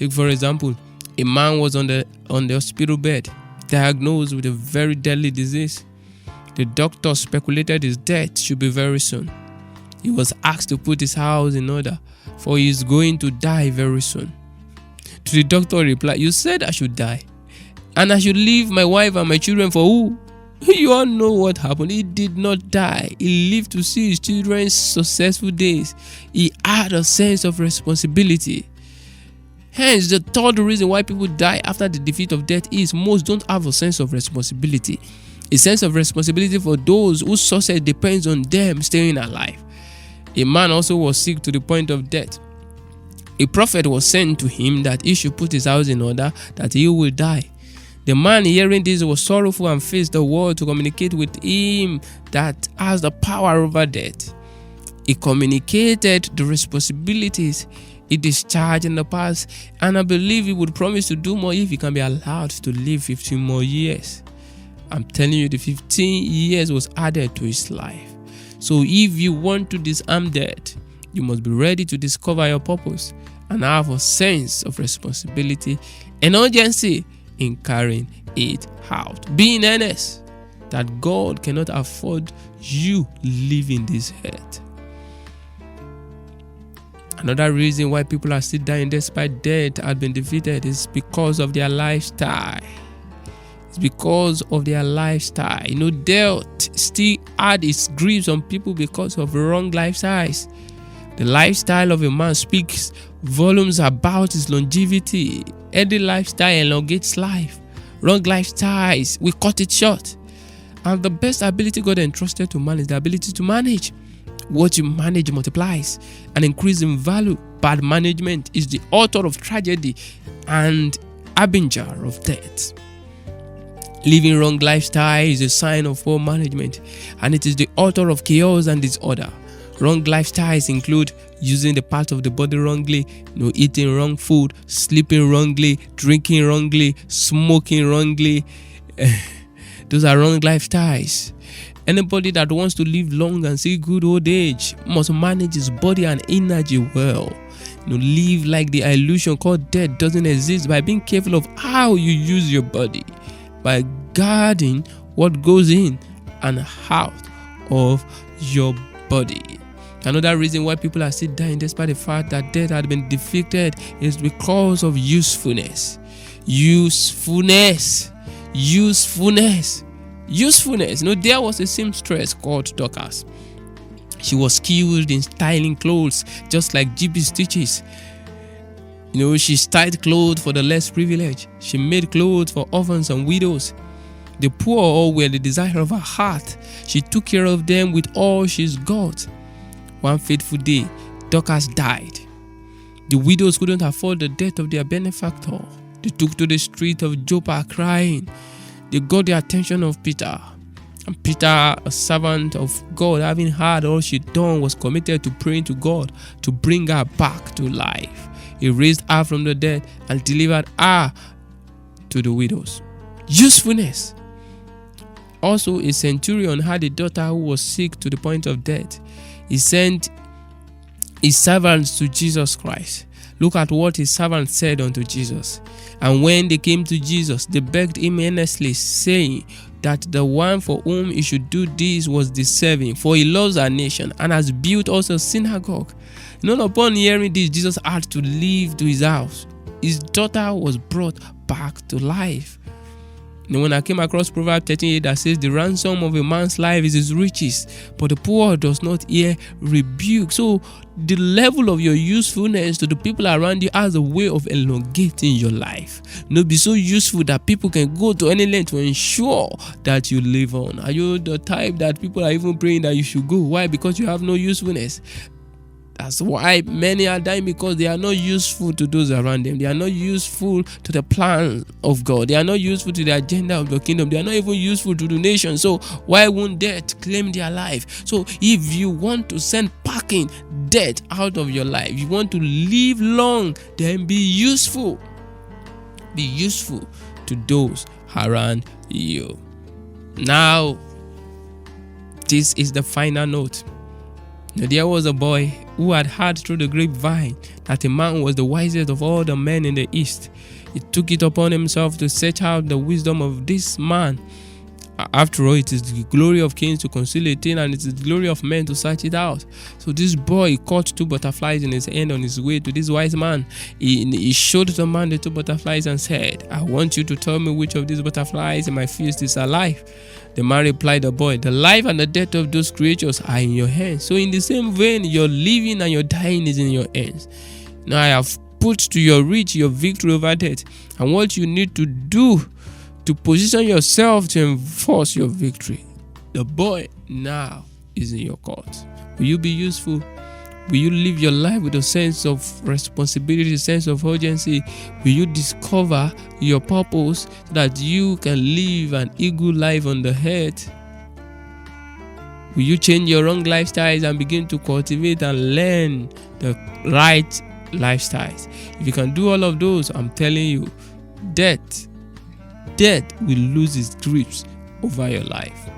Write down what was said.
Take for example, a man was on the hospital bed, diagnosed with a very deadly disease. The doctor speculated his death should be very soon. He was asked to put his house in order, for he is going to die very soon. To the doctor replied, "You said I should die, and I should leave my wife and my children for who?" You all know what happened. He did not die. He lived to see his children's successful days. He had a sense of responsibility. Hence, the third reason why people die after the defeat of death is most don't have a sense of responsibility. A sense of responsibility for those whose success depends on them staying alive. A man also was sick to the point of death. A prophet was sent to him that he should put his house in order, that he will die. The man hearing this was sorrowful and faced the world to communicate with him that has the power over death. He communicated the responsibilities he discharged in the past, and I believe he would promise to do more if he can be allowed to live 15 more years. I'm telling you, the 15 years was added to his life. So if you want to disarm death, you must be ready to discover your purpose and have a sense of responsibility and urgency in carrying it out. Be in earnest that God cannot afford you leaving this earth. Another reason why people are still dying despite death had been defeated is because of their lifestyle. It's because of their lifestyle. Death still had its grips on people because of wrong lifestyles. The lifestyle of a man speaks volumes about his longevity. Healthy lifestyle elongates life. Wrong lifestyles will cut it short. And the best ability God entrusted to man is the ability to manage. What you manage multiplies and increases in value. Bad management is the author of tragedy and harbinger of death. Living wrong lifestyle is a sign of poor management, and it is the author of chaos and disorder. Wrong lifestyles include using the parts of the body wrongly, eating wrong food, sleeping wrongly, drinking wrongly, smoking wrongly. Those are wrong lifestyles. Anybody that wants to live long and see good old age must manage his body and energy well. Live like the illusion called death doesn't exist by being careful of how you use your body, by guarding what goes in and out of your body. Another reason why people are still dying despite the fact that death had been defeated is because of usefulness. Usefulness. There was a seamstress called Dorcas. She was skilled in styling clothes, just like G.B. Stitches. She styled clothes for the less privileged. She made clothes for orphans and widows. The poor were the desire of her heart. She took care of them with all she's got. One fateful day, Dorcas died. The widows couldn't afford the death of their benefactor. They took to the street of Joppa crying. They got the attention of Peter. And Peter, a servant of God, having heard all she'd done, was committed to praying to God to bring her back to life. He raised her from the dead and delivered her to the widows. Usefulness. Also, a centurion had a daughter who was sick to the point of death. He sent his servants to Jesus Christ. Look at what his servants said unto Jesus. And when they came to Jesus, they begged him earnestly, saying that the one for whom he should do this was deserving, for he loves our nation and has built also a synagogue. Upon hearing this, Jesus had to leave to his house. His daughter was brought back to life. When I came across Proverbs 13:8 that says, the ransom of a man's life is his riches, but the poor does not hear rebuke. So the level of your usefulness to the people around you has a way of elongating your life. Be so useful that people can go to any length to ensure that you live on. Are you the type that people are even praying that you should go? Why? Because you have no usefulness. That's why many are dying, because they are not useful to those around them. They are not useful to the plan of God. They are not useful to the agenda of the kingdom. They are not even useful to the nation. So why won't death claim their life? So if you want to send packing death out of your life, you want to live long, then be useful. Be useful to those around you. Now, this is the final note. Now, there was a boy who had heard through the grapevine that a man was the wisest of all the men in the East. He took it upon himself to search out the wisdom of this man. After all, it is the glory of kings to conceal a thing, and it is the glory of men to search it out. So this boy caught 2 butterflies in his hand on his way to this wise man. He showed the man the 2 butterflies and said, "I want you to tell me which of these butterflies in my feast is alive." The man replied, "The boy, the life and the death of those creatures are in your hands." So in the same vein, your living and your dying is in your hands. Now I have put to your reach your victory over death, and what you need to do to position yourself to enforce your victory. The boy now is in your court. Will you be useful? Will you live your life with a sense of responsibility, a sense of urgency? Will you discover your purpose so that you can live an eagle life on the earth? Will you change your wrong lifestyles and begin to cultivate and learn the right lifestyles? If you can do all of those, I'm telling you, death will lose its grips over your life.